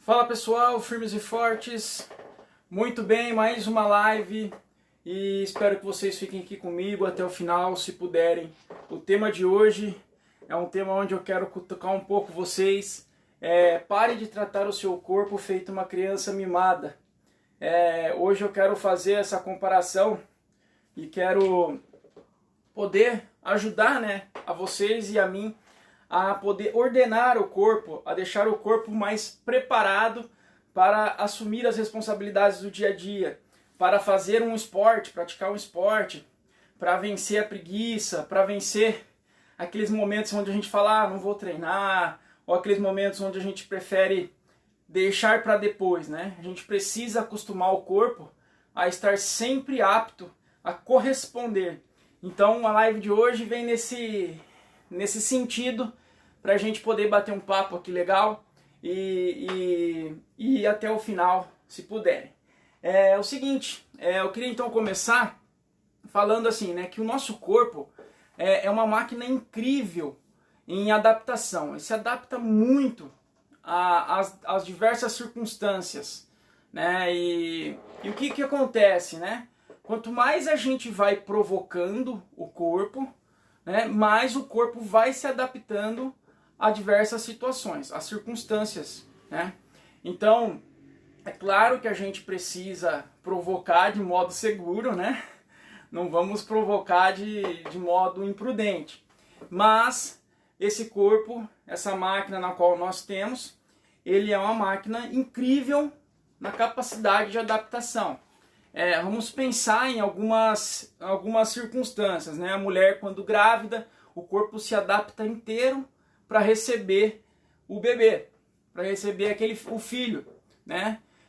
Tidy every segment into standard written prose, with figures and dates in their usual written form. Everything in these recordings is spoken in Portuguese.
Fala pessoal, firmes e fortes, muito bem, mais uma live e espero que vocês fiquem aqui comigo até o final, se puderem. O tema de hoje é um tema onde eu quero cutucar um pouco vocês. Pare de tratar o seu corpo feito uma criança mimada. Hoje eu quero fazer essa comparação e quero poder ajudar, a vocês e a mim a poder ordenar o corpo, a deixar o corpo mais preparado para assumir as responsabilidades do dia a dia, para fazer um esporte, praticar um esporte, para vencer a preguiça, para vencer aqueles momentos onde a gente fala, não vou treinar, ou aqueles momentos onde a gente prefere deixar para depois, A gente precisa acostumar o corpo a estar sempre apto a corresponder. Então a live de hoje vem nesse sentido, para a gente poder bater um papo aqui legal e ir até o final, se puderem. É o seguinte, eu queria então começar falando assim, que o nosso corpo é uma máquina incrível em adaptação. Ele se adapta muito às diversas circunstâncias, E o que acontece, Quanto mais a gente vai provocando o corpo, mais o corpo vai se adaptando a diversas situações, a circunstâncias, Então, é claro que a gente precisa provocar de modo seguro, Não vamos provocar de modo imprudente. Mas esse corpo, essa máquina na qual nós temos, ele é uma máquina incrível na capacidade de adaptação. Vamos pensar em algumas circunstâncias, A mulher, quando grávida, o corpo se adapta inteiro para receber o bebê, para receber o filho,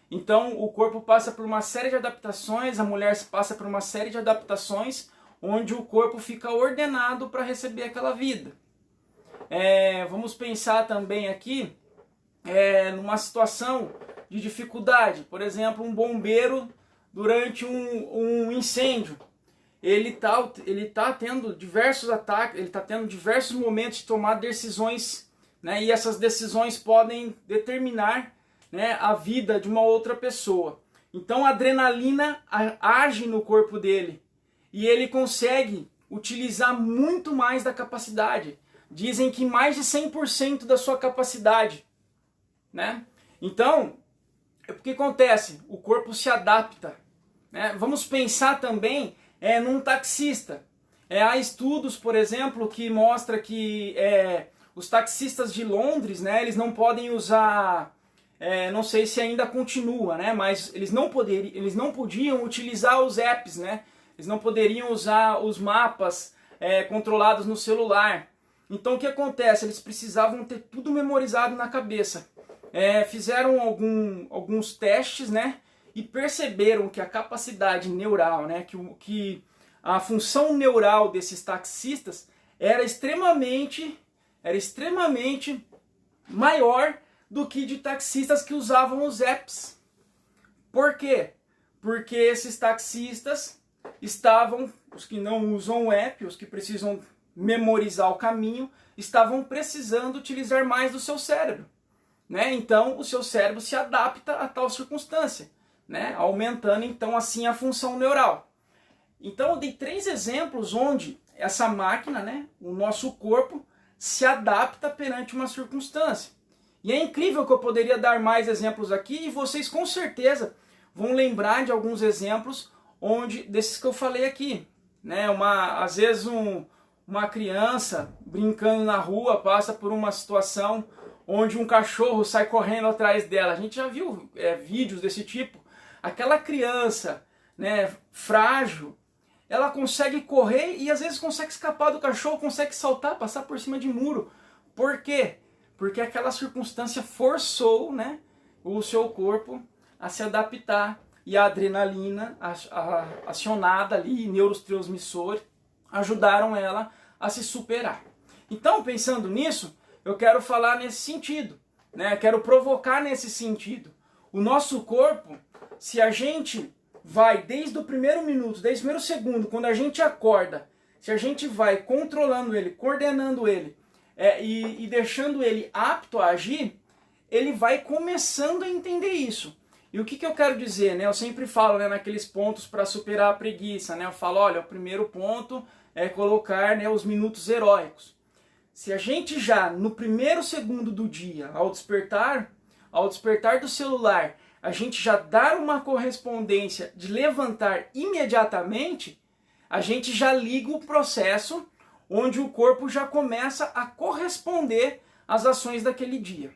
Então o corpo passa por uma série de adaptações, a mulher passa por uma série de adaptações, onde o corpo fica ordenado para receber aquela vida. Vamos pensar também aqui numa situação de dificuldade, por exemplo, um bombeiro durante um incêndio, ele tá tendo diversos ataques, ele está tendo diversos momentos de tomar decisões, E essas decisões podem determinar, a vida de uma outra pessoa. Então a adrenalina age no corpo dele e ele consegue utilizar muito mais da capacidade. Dizem que mais de 100% da sua capacidade, Então, o que acontece? O corpo se adapta, Vamos pensar também num taxista. Há estudos, por exemplo, que mostram que os taxistas de Londres, eles não podem usar, não sei se ainda continua, mas eles não podiam utilizar os apps, Eles não poderiam usar os mapas controlados no celular. Então o que acontece? Eles precisavam ter tudo memorizado na cabeça. Fizeram alguns testes, e perceberam que a capacidade neural, que a função neural desses taxistas era extremamente maior do que de taxistas que usavam os apps. Por quê? Porque esses taxistas os que não usam o app, os que precisam memorizar o caminho, estavam precisando utilizar mais do seu cérebro. Então o seu cérebro se adapta a tal circunstância, aumentando então assim a função neural. Então eu dei 3 exemplos onde essa máquina, o nosso corpo, se adapta perante uma circunstância. E é incrível que eu poderia dar mais exemplos aqui e vocês com certeza vão lembrar de alguns exemplos desses que eu falei aqui. Às vezes uma criança brincando na rua passa por uma situação onde um cachorro sai correndo atrás dela. A gente já viu vídeos desse tipo. Aquela criança frágil, ela consegue correr e às vezes consegue escapar do cachorro, consegue saltar, passar por cima de muro. Por quê? Porque aquela circunstância forçou o seu corpo a se adaptar. E a adrenalina acionada ali, neurotransmissores, ajudaram ela a se superar. Então, pensando nisso, eu quero falar nesse sentido, Quero provocar nesse sentido. O nosso corpo, se a gente vai desde o primeiro minuto, desde o primeiro segundo, quando a gente acorda, se a gente vai controlando ele, coordenando ele e deixando ele apto a agir, ele vai começando a entender isso. E o que eu quero dizer, né? Eu sempre falo, né, naqueles pontos para superar a preguiça, né? Eu falo, olha, o primeiro ponto é colocar, né, os minutos heróicos. Se a gente já, no primeiro segundo do dia, ao despertar do celular, a gente já dá uma correspondência de levantar imediatamente, a gente já liga o processo onde o corpo já começa a corresponder às ações daquele dia.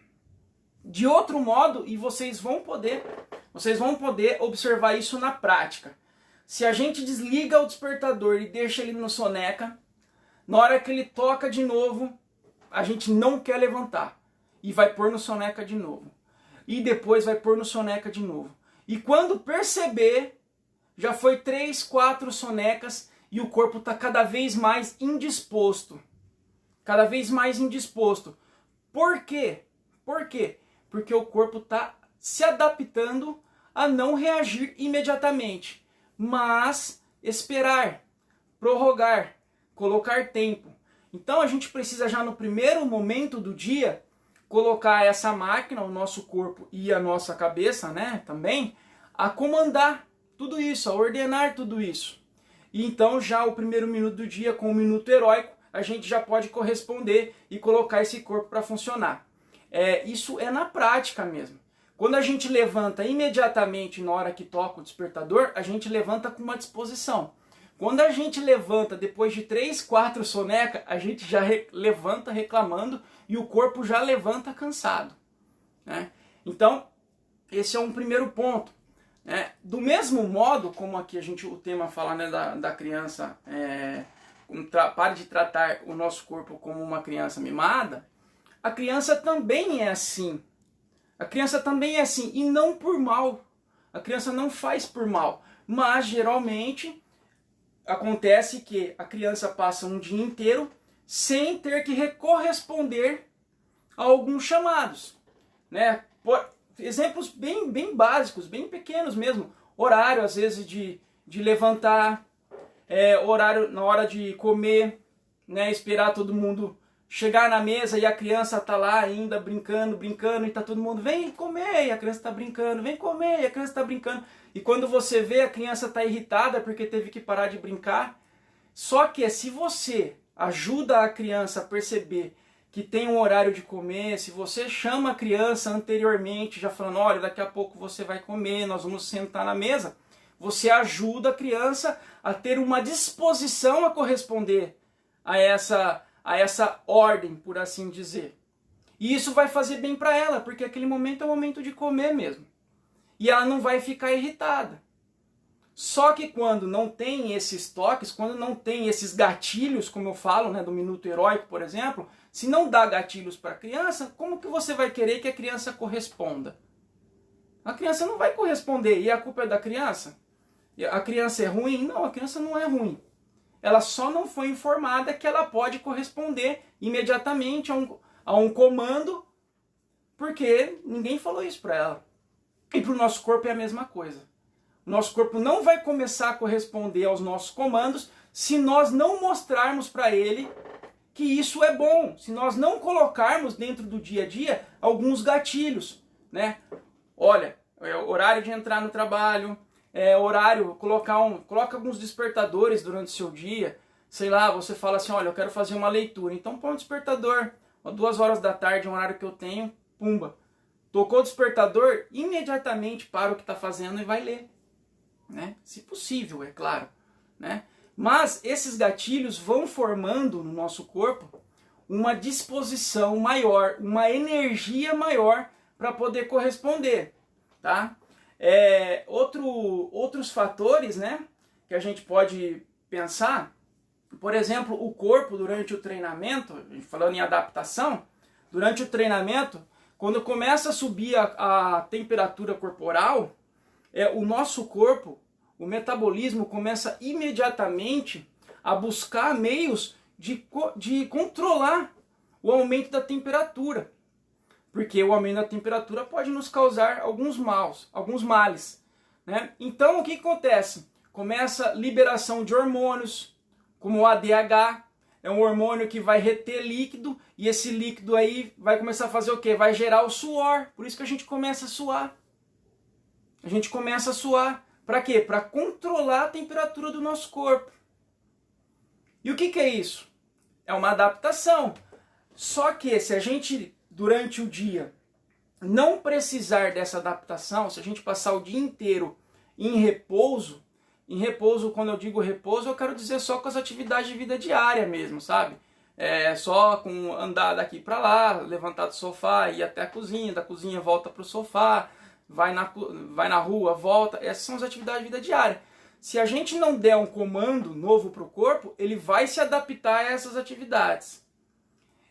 De outro modo, e vocês vão poder observar isso na prática. Se a gente desliga o despertador e deixa ele no soneca, na hora que ele toca de novo, a gente não quer levantar. E vai pôr no soneca de novo. E depois vai pôr no soneca de novo. E quando perceber, já foi 3, 4 sonecas e o corpo está cada vez mais indisposto. Cada vez mais indisposto. Por quê? Por quê? Porque o corpo está se adaptando a não reagir imediatamente, mas esperar, prorrogar, colocar tempo. Então a gente precisa já no primeiro momento do dia colocar essa máquina, o nosso corpo e a nossa cabeça, né, também, a comandar tudo isso, a ordenar tudo isso. E então já o primeiro minuto do dia, com o minuto heróico, a gente já pode corresponder e colocar esse corpo para funcionar. Isso é na prática mesmo. Quando a gente levanta imediatamente na hora que toca o despertador, a gente levanta com uma disposição. Quando a gente levanta depois de 3, 4 soneca, a gente já levanta reclamando e o corpo já levanta cansado, né? Então, esse é um primeiro ponto, né? Do mesmo modo, como aqui o tema fala, né, da criança, pare de tratar o nosso corpo como uma criança mimada, a criança também é assim. A criança também é assim, e não por mal. A criança não faz por mal, mas geralmente acontece que a criança passa um dia inteiro sem ter que corresponder a alguns chamados, né? Exemplos bem básicos, bem pequenos mesmo. Horário, às vezes, de levantar, horário na hora de comer, né? Esperar todo mundo chegar na mesa e a criança tá lá ainda brincando, e tá todo mundo, vem comer, e a criança tá brincando, vem comer, e a criança tá brincando. E quando você vê, a criança tá irritada porque teve que parar de brincar. Só que se você ajuda a criança a perceber que tem um horário de comer, se você chama a criança anteriormente, já falando, olha, daqui a pouco você vai comer, nós vamos sentar na mesa, você ajuda a criança a ter uma disposição a corresponder a essa ordem, por assim dizer. E isso vai fazer bem para ela, porque aquele momento é o momento de comer mesmo. E ela não vai ficar irritada. Só que quando não tem esses toques, quando não tem esses gatilhos, como eu falo, né, do minuto heróico, por exemplo, se não dá gatilhos para a criança, como que você vai querer que a criança corresponda? A criança não vai corresponder. E a culpa é da criança? A criança é ruim? Não, a criança não é ruim. Ela só não foi informada que ela pode corresponder imediatamente a um comando, porque ninguém falou isso para ela. E para o nosso corpo é a mesma coisa. O nosso corpo não vai começar a corresponder aos nossos comandos se nós não mostrarmos para ele que isso é bom, se nós não colocarmos dentro do dia a dia alguns gatilhos, né? Olha, é horário de entrar no trabalho, horário, coloca alguns despertadores durante o seu dia, sei lá, você fala assim, olha, eu quero fazer uma leitura, então põe um despertador, 2 horas da tarde, é um horário que eu tenho, pumba. Tocou o despertador, imediatamente para o que está fazendo e vai ler, né? Se possível, é claro, né? Mas esses gatilhos vão formando no nosso corpo uma disposição maior, uma energia maior para poder corresponder, tá? Outros fatores, né, que a gente pode pensar, por exemplo, o corpo durante o treinamento, falando em adaptação, durante o treinamento, quando começa a subir a temperatura corporal, o nosso corpo, o metabolismo começa imediatamente a buscar meios de controlar o aumento da temperatura. Porque o aumento da temperatura pode nos causar alguns males, né? Então o que acontece? Começa a liberação de hormônios, como o ADH, é um hormônio que vai reter líquido, e esse líquido aí vai começar a fazer o quê? Vai gerar o suor. Por isso que a gente começa a suar. A gente começa a suar. Para quê? Para controlar a temperatura do nosso corpo. E o que é isso? É uma adaptação. Só que se a gente, durante o dia, não precisar dessa adaptação, se a gente passar o dia inteiro em repouso, quando eu digo repouso, eu quero dizer só com as atividades de vida diária mesmo, sabe? Só com andar daqui para lá, levantar do sofá, ir até a cozinha, da cozinha volta para o sofá, vai na rua, volta. Essas são as atividades de vida diária. Se a gente não der um comando novo para o corpo, ele vai se adaptar a essas atividades.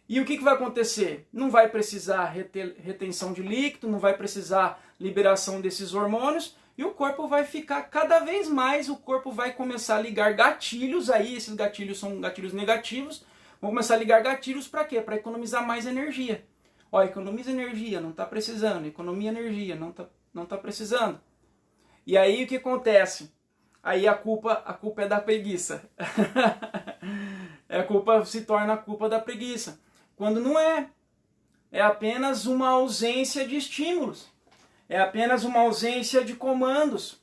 E o que vai acontecer? Não vai precisar retenção de líquido, não vai precisar liberação desses hormônios, e o corpo vai ficar cada vez mais, o corpo vai começar a ligar gatilhos aí, esses gatilhos são gatilhos negativos, vão começar a ligar gatilhos para quê? Para economizar mais energia. Ó, economiza energia, não está precisando, economia energia, não tá precisando. E aí o que acontece? Aí a culpa é da preguiça. A culpa se torna a culpa da preguiça. Quando não é. É apenas uma ausência de estímulos. É apenas uma ausência de comandos.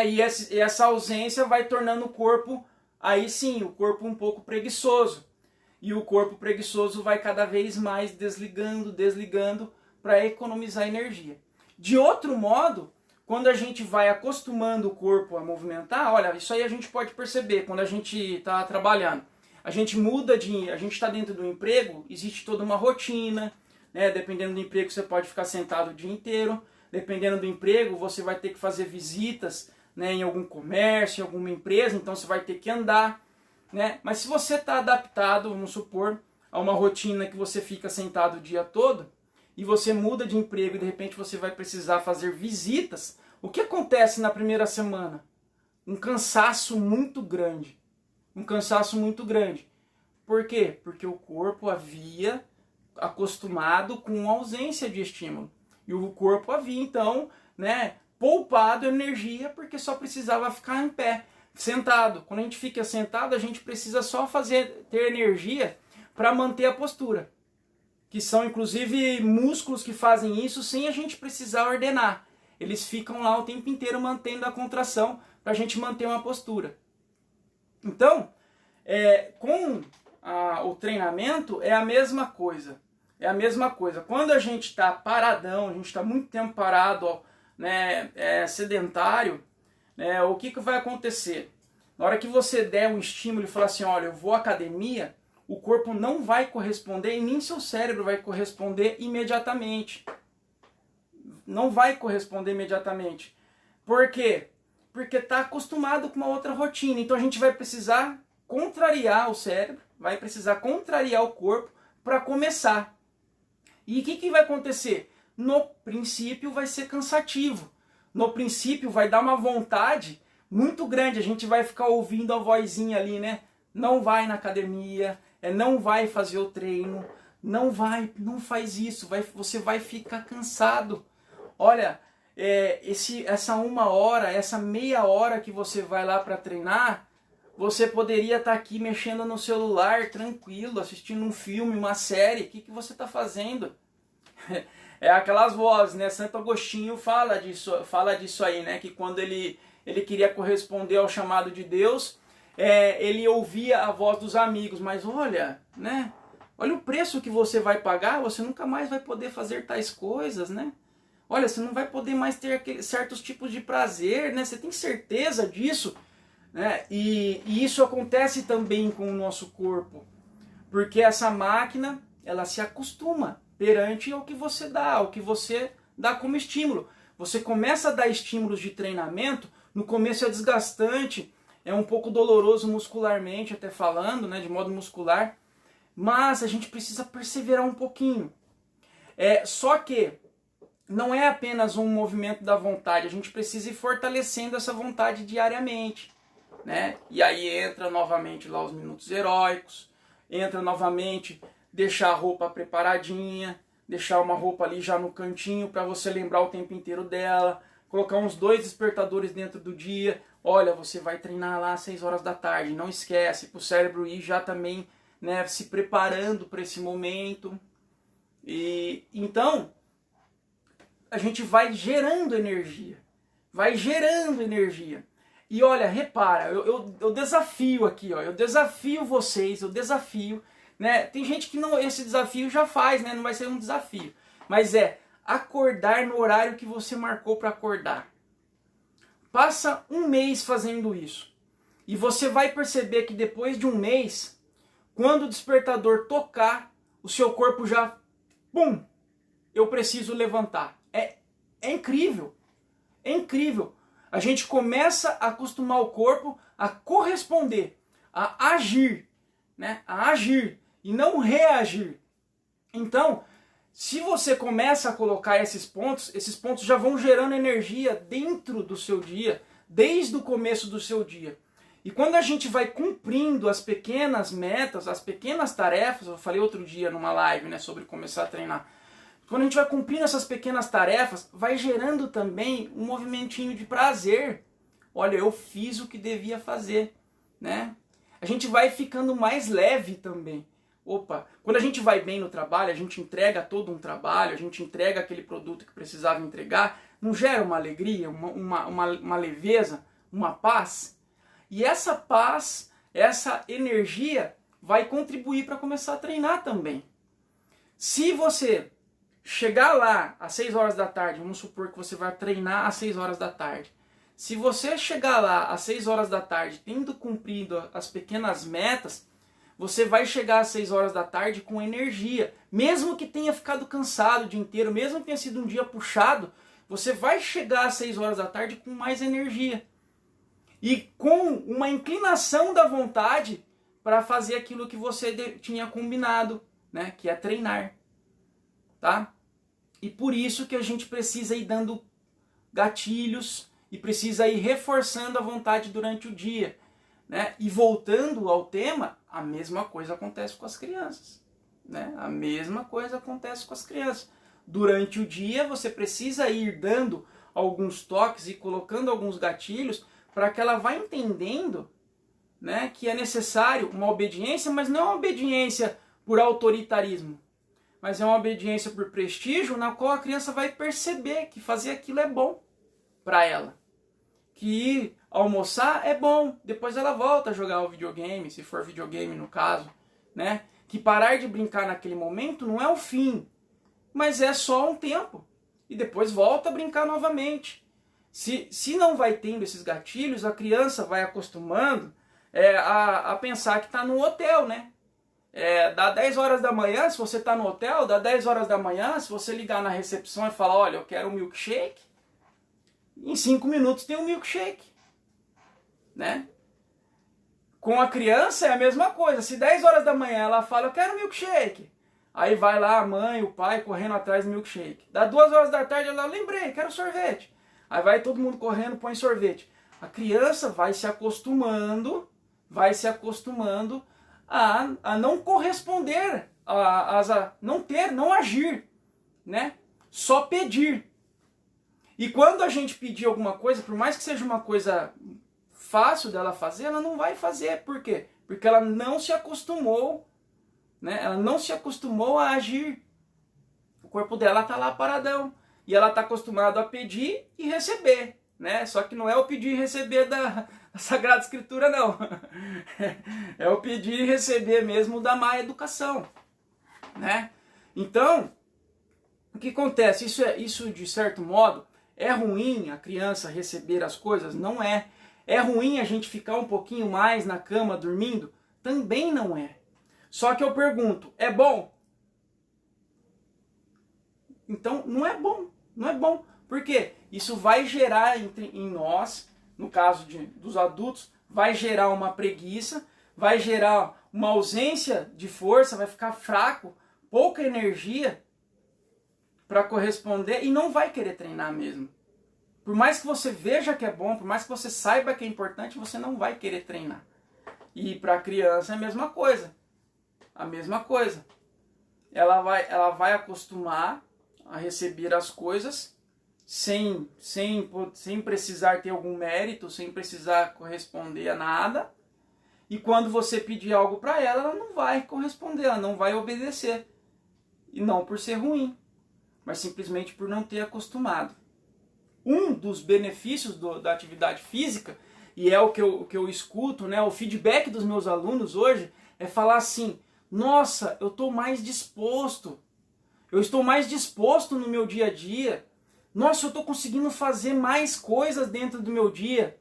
E essa ausência vai tornando o corpo, aí sim, o corpo um pouco preguiçoso. E o corpo preguiçoso vai cada vez mais desligando para economizar energia. De outro modo, quando a gente vai acostumando o corpo a movimentar, olha, isso aí a gente pode perceber quando a gente está trabalhando. A gente está dentro do emprego, existe toda uma rotina, né? Dependendo do emprego você pode ficar sentado o dia inteiro, dependendo do emprego você vai ter que fazer visitas, né, em algum comércio, em alguma empresa, então você vai ter que andar, né? Mas se você está adaptado, vamos supor, a uma rotina que você fica sentado o dia todo, e você muda de emprego e de repente você vai precisar fazer visitas, o que acontece na primeira semana? Um cansaço muito grande. Um cansaço muito grande. Por quê? Porque o corpo havia acostumado com ausência de estímulo. E o corpo havia, então, né, poupado energia porque só precisava ficar em pé, sentado. Quando a gente fica sentado, a gente precisa só ter energia para manter a postura. Que são inclusive músculos que fazem isso sem a gente precisar ordenar. Eles ficam lá o tempo inteiro mantendo a contração para a gente manter uma postura. Então, com o treinamento é a mesma coisa. É a mesma coisa. Quando a gente está paradão, a gente está muito tempo parado, né, sedentário, né, o que vai acontecer? Na hora que você der um estímulo e falar assim, olha, eu vou à academia, o corpo não vai corresponder e nem seu cérebro vai corresponder imediatamente. Não vai corresponder imediatamente. Por quê? Porque está acostumado com uma outra rotina. Então a gente vai precisar contrariar o cérebro, vai precisar contrariar o corpo para começar. E o que vai acontecer? No princípio vai ser cansativo. No princípio vai dar uma vontade muito grande. A gente vai ficar ouvindo a vozinha ali, né? Não vai na academia, não vai fazer o treino, não faz isso, você vai ficar cansado. Olha, essa 1 hora, essa meia hora que você vai lá para treinar, você poderia estar aqui mexendo no celular, tranquilo, assistindo um filme, uma série. O que você está fazendo? É aquelas vozes, né? Santo Agostinho fala disso aí, né? Que quando ele queria corresponder ao chamado de Deus, ele ouvia a voz dos amigos, mas olha, né? Olha o preço que você vai pagar, você nunca mais vai poder fazer tais coisas, né? Olha, você não vai poder mais ter certos tipos de prazer, né? Você tem certeza disso? Né? E isso acontece também com o nosso corpo, porque essa máquina, ela se acostuma perante ao que você dá como estímulo. Você começa a dar estímulos de treinamento, no começo é desgastante, é um pouco doloroso muscularmente, até falando, né, de modo muscular, mas a gente precisa perseverar um pouquinho. Só que não é apenas um movimento da vontade, a gente precisa ir fortalecendo essa vontade diariamente, né? E aí entra novamente lá os minutos heróicos, entra novamente deixar a roupa preparadinha, deixar uma roupa ali já no cantinho para você lembrar o tempo inteiro dela, colocar uns 2 despertadores dentro do dia, olha, você vai treinar lá às 6 horas da tarde, não esquece, para o cérebro ir já também, né, se preparando para esse momento. E então a gente vai gerando energia, E olha, repara, eu desafio aqui, ó, eu desafio vocês, né? Tem gente que não, esse desafio já faz, né? Não vai ser um desafio, mas é acordar no horário que você marcou para acordar. Passa um mês fazendo isso e você vai perceber que depois de um mês, quando o despertador tocar, o seu corpo já, pum, eu preciso levantar. É incrível, é incrível. A gente começa a acostumar o corpo a corresponder, a agir, né? A agir e não reagir. Então, se você começa a colocar esses pontos já vão gerando energia dentro do seu dia, desde o começo do seu dia. E quando a gente vai cumprindo as pequenas metas, as pequenas tarefas, eu falei outro dia numa live, né, sobre começar a treinar. Quando a gente vai cumprindo essas pequenas tarefas, vai gerando também um movimentinho de prazer. Olha, eu fiz o que devia fazer, né? A gente vai ficando mais leve também. Opa, quando a gente vai bem no trabalho, a gente entrega todo um trabalho, a gente entrega aquele produto que precisava entregar, não gera uma alegria, uma leveza, uma paz? E essa paz, essa energia vai contribuir para começar a treinar também. Se você chegar lá às 6 horas da tarde, vamos supor que você vai treinar às 6 horas da tarde. Se você chegar lá às 6 horas da tarde, tendo cumprido as pequenas metas, você vai chegar às 6 horas da tarde com energia. Mesmo que tenha ficado cansado o dia inteiro, mesmo que tenha sido um dia puxado, você vai chegar às 6 horas da tarde com mais energia. E com uma inclinação da vontade para fazer aquilo que você tinha combinado, né? Que é treinar. Tá? E por isso que a gente precisa ir dando gatilhos e precisa ir reforçando a vontade durante o dia, né? E voltando ao tema, a mesma coisa acontece com as crianças, né? A mesma coisa acontece com as crianças. Durante o dia você precisa ir dando alguns toques e colocando alguns gatilhos para que ela vá entendendo, né, que é necessário uma obediência, mas não é uma obediência por autoritarismo, mas é uma obediência por prestígio, na qual a criança vai perceber que fazer aquilo é bom para ela. Que ir almoçar é bom, depois ela volta a jogar o videogame, se for videogame no caso, né? Que parar de brincar naquele momento não é o fim, mas é só um tempo. E depois volta a brincar novamente. Se não vai tendo esses gatilhos, a criança vai acostumando a pensar que está no hotel, né? Dá 10 horas da manhã, se você está no hotel, dá 10 horas da manhã, se você ligar na recepção e falar, olha, eu quero um milkshake, em 5 minutos tem um milkshake, né? Com a criança é a mesma coisa, se 10 horas da manhã ela fala, eu quero um milkshake, aí vai lá a mãe, o pai correndo atrás do milkshake. Dá 2 horas da tarde, ela, lembrei, quero sorvete. Aí vai todo mundo correndo, põe sorvete. A criança vai se acostumando a não corresponder, a não agir, né? Só pedir. E quando a gente pedir alguma coisa, por mais que seja uma coisa fácil dela fazer, ela não vai fazer. Por quê? Porque ela não se acostumou, né? Ela não se acostumou a agir. O corpo dela está lá paradão. E ela está acostumada a pedir e receber, né? Só que não é o pedir e receber da Sagrada Escritura, não. É o pedir e receber mesmo da má educação, né? Então, o que acontece? Isso de certo modo, é ruim a criança receber as coisas? Não é. É ruim a gente ficar um pouquinho mais na cama dormindo? Também não é. Só que eu pergunto, é bom? Então, não é bom. Não é bom. Por quê? Isso vai gerar em nós, no caso dos adultos, vai gerar uma preguiça, vai gerar uma ausência de força, vai ficar fraco, pouca energia para corresponder e não vai querer treinar mesmo. Por mais que você veja que é bom, por mais que você saiba que é importante, você não vai querer treinar. E para a criança é a mesma coisa. A mesma coisa. Ela vai acostumar a receber as coisas sem precisar ter algum mérito, sem precisar corresponder a nada. E quando você pedir algo para ela, ela não vai corresponder, ela não vai obedecer. E não por ser ruim, mas simplesmente por não ter acostumado. Um dos benefícios da atividade física, e é o que eu escuto, né, o feedback dos meus alunos hoje, é falar assim: nossa, eu estou mais disposto, eu estou mais disposto no meu dia a dia, nossa, eu estou conseguindo fazer mais coisas dentro do meu dia.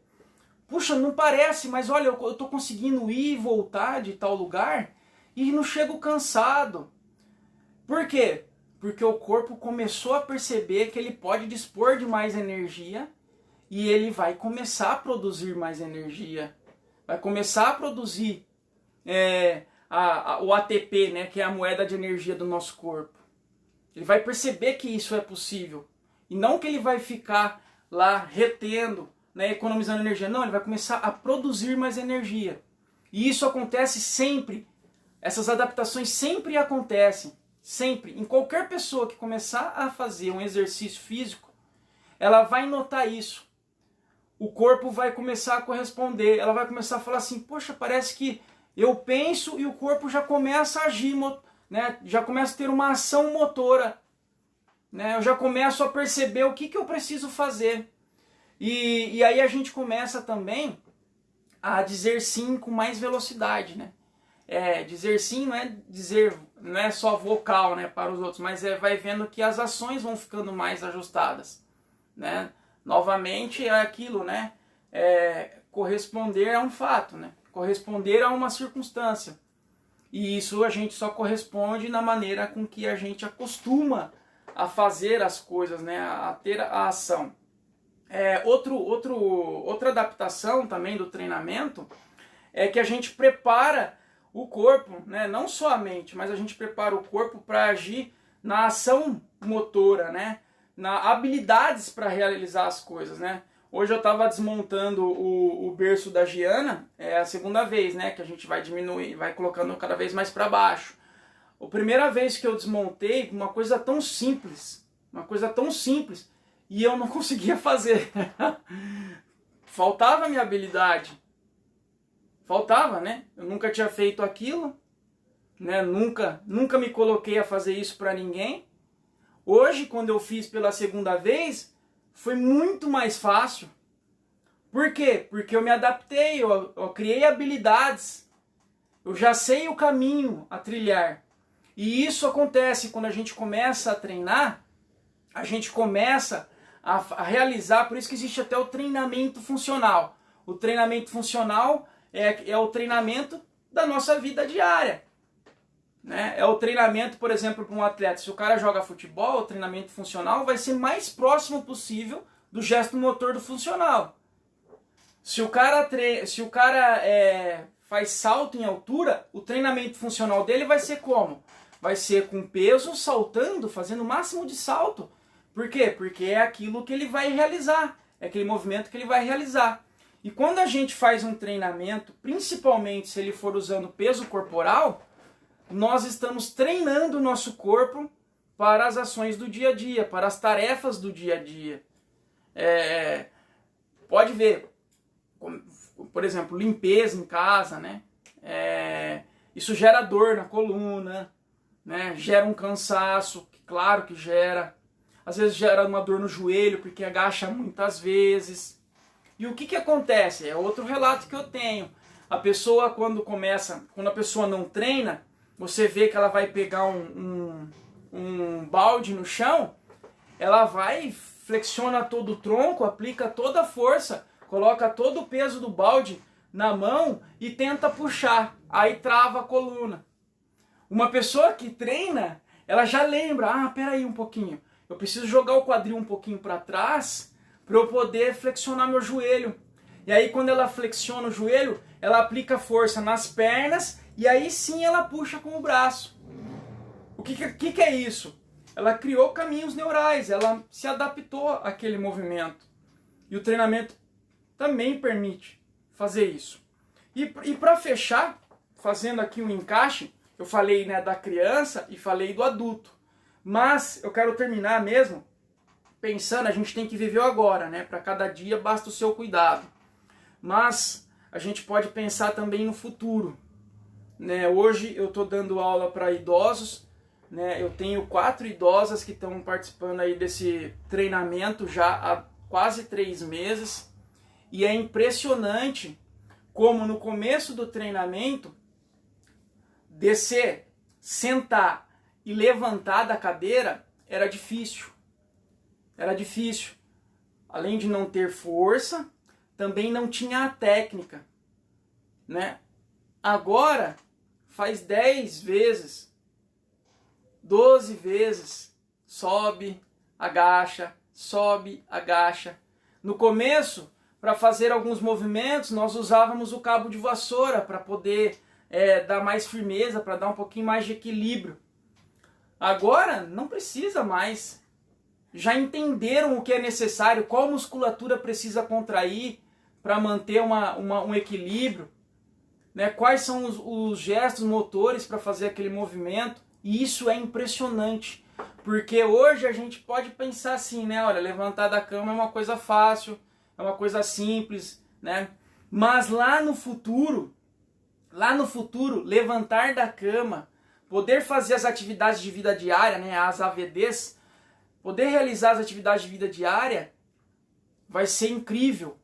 Puxa, não parece, mas olha, eu estou conseguindo ir e voltar de tal lugar e não chego cansado. Por quê? Porque o corpo começou a perceber que ele pode dispor de mais energia e ele vai começar a produzir mais energia. Vai começar a produzir o ATP, né, que é a moeda de energia do nosso corpo. Ele vai perceber que isso é possível. E não que ele vai ficar lá retendo, né, economizando energia. Não, ele vai começar a produzir mais energia. E isso acontece sempre. Essas adaptações sempre acontecem. Sempre. Em qualquer pessoa que começar a fazer um exercício físico, ela vai notar isso. O corpo vai começar a corresponder. Ela vai começar a falar assim: poxa, parece que eu penso e o corpo já começa a agir, né? Já começa a ter uma ação motora. Né? Eu já começo a perceber o que eu preciso fazer. E aí a gente começa também a dizer sim com mais velocidade, né? Dizer sim não é só vocal, né, para os outros, mas vai vendo que as ações vão ficando mais ajustadas, né? Novamente é aquilo, né? Corresponder a um fato, né? Corresponder a uma circunstância. E isso a gente só corresponde na maneira com que a gente acostuma a fazer as coisas, né? A ter a ação. Outra adaptação também do treinamento é que a gente prepara o corpo, né? Não só a mente, mas a gente prepara o corpo para agir na ação motora, né? Na habilidades para realizar as coisas, né? Hoje eu estava desmontando o berço da Giana, é a segunda vez, né? Que a gente vai diminuir, vai colocando cada vez mais para baixo. A primeira vez que eu desmontei, uma coisa tão simples, e eu não conseguia fazer. Faltava a minha habilidade. Faltava, né? Eu nunca tinha feito aquilo, né? Nunca me coloquei a fazer isso para ninguém. Hoje, quando eu fiz pela segunda vez, foi muito mais fácil. Por quê? Porque eu me adaptei, eu criei habilidades. Eu já sei o caminho a trilhar. E isso acontece quando a gente começa a treinar, a gente começa a realizar, por isso que existe até o treinamento funcional. O treinamento funcional é o treinamento da nossa vida diária. Né? É o treinamento, por exemplo, para um atleta. Se o cara joga futebol, o treinamento funcional vai ser mais próximo possível do gesto motor do funcional. Se o cara faz salto em altura, o treinamento funcional dele vai ser como? Vai ser com peso, saltando, fazendo o máximo de salto. Por quê? Porque é aquilo que ele vai realizar. É aquele movimento que ele vai realizar. E quando a gente faz um treinamento, principalmente se ele for usando peso corporal, nós estamos treinando o nosso corpo para as ações do dia a dia, para as tarefas do dia a dia. Pode ver, por exemplo, limpeza em casa, né? Isso gera dor na coluna, né? Gera um cansaço, claro que gera. Às vezes gera uma dor no joelho, porque agacha muitas vezes. E o que acontece? É outro relato que eu tenho. A pessoa, quando a pessoa não treina, você vê que ela vai pegar um balde no chão, ela vai, flexiona todo o tronco, aplica toda a força, coloca todo o peso do balde na mão e tenta puxar. Aí trava a coluna. Uma pessoa que treina, ela já lembra, peraí um pouquinho, eu preciso jogar o quadril um pouquinho para trás para eu poder flexionar meu joelho. E aí quando ela flexiona o joelho, ela aplica força nas pernas e aí sim ela puxa com o braço. O que é isso? Ela criou caminhos neurais, ela se adaptou àquele movimento. E o treinamento também permite fazer isso. E para fechar, fazendo aqui um encaixe, eu falei, né, da criança e falei do adulto. Mas eu quero terminar mesmo pensando, a gente tem que viver o agora, né? Para cada dia basta o seu cuidado. Mas a gente pode pensar também no futuro, né? Hoje eu estou dando aula para idosos, né? Eu tenho 4 idosas que estão participando aí desse treinamento já há quase 3 meses. E é impressionante como no começo do treinamento, descer, sentar e levantar da cadeira era difícil. Era difícil. Além de não ter força, também não tinha a técnica, né? Agora, faz 10 vezes, 12 vezes, sobe, agacha, sobe, agacha. No começo, para fazer alguns movimentos, nós usávamos o cabo de vassoura para poder dar mais firmeza, para dar um pouquinho mais de equilíbrio. Agora, não precisa mais. Já entenderam o que é necessário, qual musculatura precisa contrair para manter um equilíbrio, né? Quais são os gestos motores para fazer aquele movimento. E isso é impressionante, porque hoje a gente pode pensar assim, né? Olha, levantar da cama é uma coisa fácil, é uma coisa simples, né? Mas lá no futuro, levantar da cama, poder fazer as atividades de vida diária, né? As AVDs, poder realizar as atividades de vida diária vai ser incrível,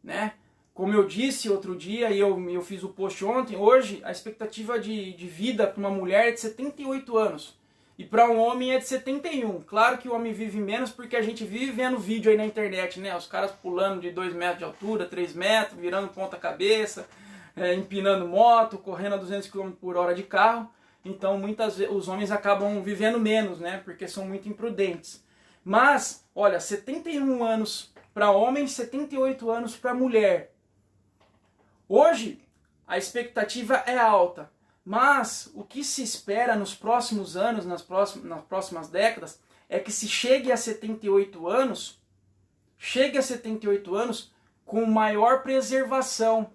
né? Como eu disse outro dia, e eu fiz o post ontem, hoje a expectativa de vida para uma mulher é de 78 anos. E para um homem é de 71. Claro que o homem vive menos porque a gente vive vendo vídeo aí na internet, né? Os caras pulando de 2 metros de altura, 3 metros, virando ponta cabeça, empinando moto, correndo a 200 km por hora de carro. Então muitas vezes os homens acabam vivendo menos, né? Porque são muito imprudentes. Mas, olha, 71 anos para homem, 78 anos para mulher. Hoje, a expectativa é alta, mas o que se espera nos próximos anos, nas próximas décadas, é que se chegue a 78 anos, com maior preservação,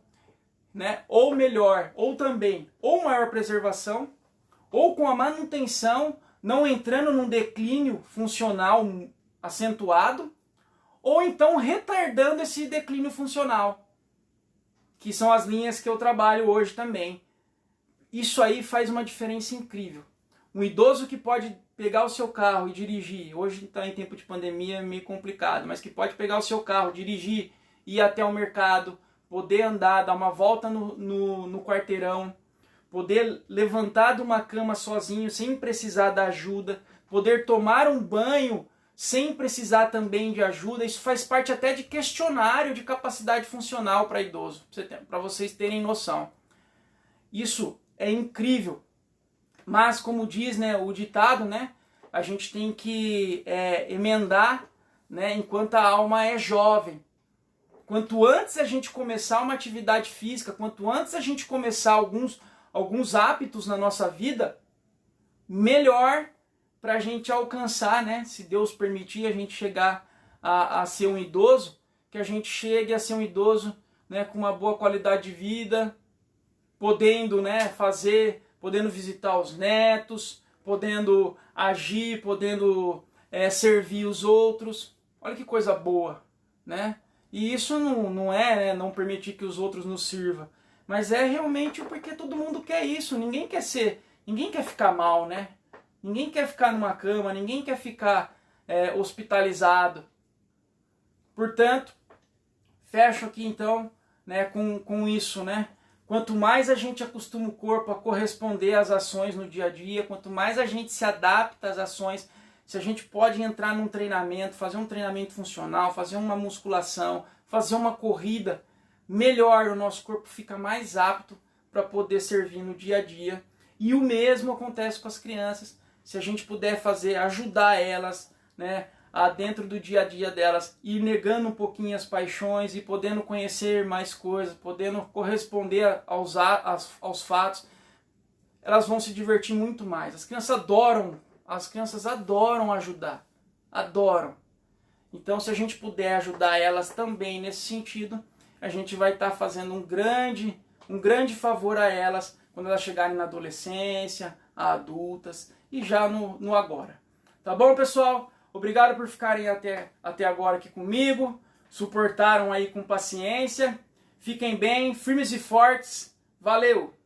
né? Ou melhor, ou também, ou maior preservação, ou com a manutenção, não entrando num declínio funcional acentuado, ou então retardando esse declínio funcional, que são as linhas que eu trabalho hoje também. Isso aí faz uma diferença incrível. Um idoso que pode pegar o seu carro e dirigir, hoje está em tempo de pandemia, é meio complicado, mas que pode pegar o seu carro, dirigir, ir até o mercado, poder andar, dar uma volta no quarteirão, poder levantar de uma cama sozinho, sem precisar da ajuda, poder tomar um banho sem precisar também de ajuda. Isso faz parte até de questionário de capacidade funcional para idoso, para vocês terem noção. Isso é incrível. Mas, como diz, né, o ditado, né, a gente tem que emendar, né, enquanto a alma é jovem. Quanto antes a gente começar uma atividade física, quanto antes a gente começar alguns hábitos na nossa vida, melhor para a gente alcançar, né, se Deus permitir a gente chegar a ser um idoso, que a gente chegue a ser um idoso, né, com uma boa qualidade de vida, podendo, né, podendo visitar os netos, podendo agir, podendo servir os outros. Olha que coisa boa, né? E isso não é, né, não permitir que os outros nos sirvam, mas é realmente porque todo mundo quer isso. Ninguém quer ficar mal, né? Ninguém quer ficar numa cama, ninguém quer ficar hospitalizado. Portanto, fecho aqui então, né, com isso, né? Quanto mais a gente acostuma o corpo a corresponder às ações no dia a dia, quanto mais a gente se adapta às ações, se a gente pode entrar num treinamento, fazer um treinamento funcional, fazer uma musculação, fazer uma corrida, melhor o nosso corpo fica mais apto para poder servir no dia a dia. E o mesmo acontece com as crianças. Se a gente puder ajudar elas, né, dentro do dia a dia delas, ir negando um pouquinho as paixões e podendo conhecer mais coisas, podendo corresponder aos fatos, elas vão se divertir muito mais. As crianças adoram ajudar, adoram. Então, se a gente puder ajudar elas também nesse sentido, a gente vai estar fazendo um grande favor a elas quando elas chegarem na adolescência, a adultas e já no agora. Tá bom, pessoal? Obrigado por ficarem até agora aqui comigo, suportaram aí com paciência. Fiquem bem, firmes e fortes. Valeu!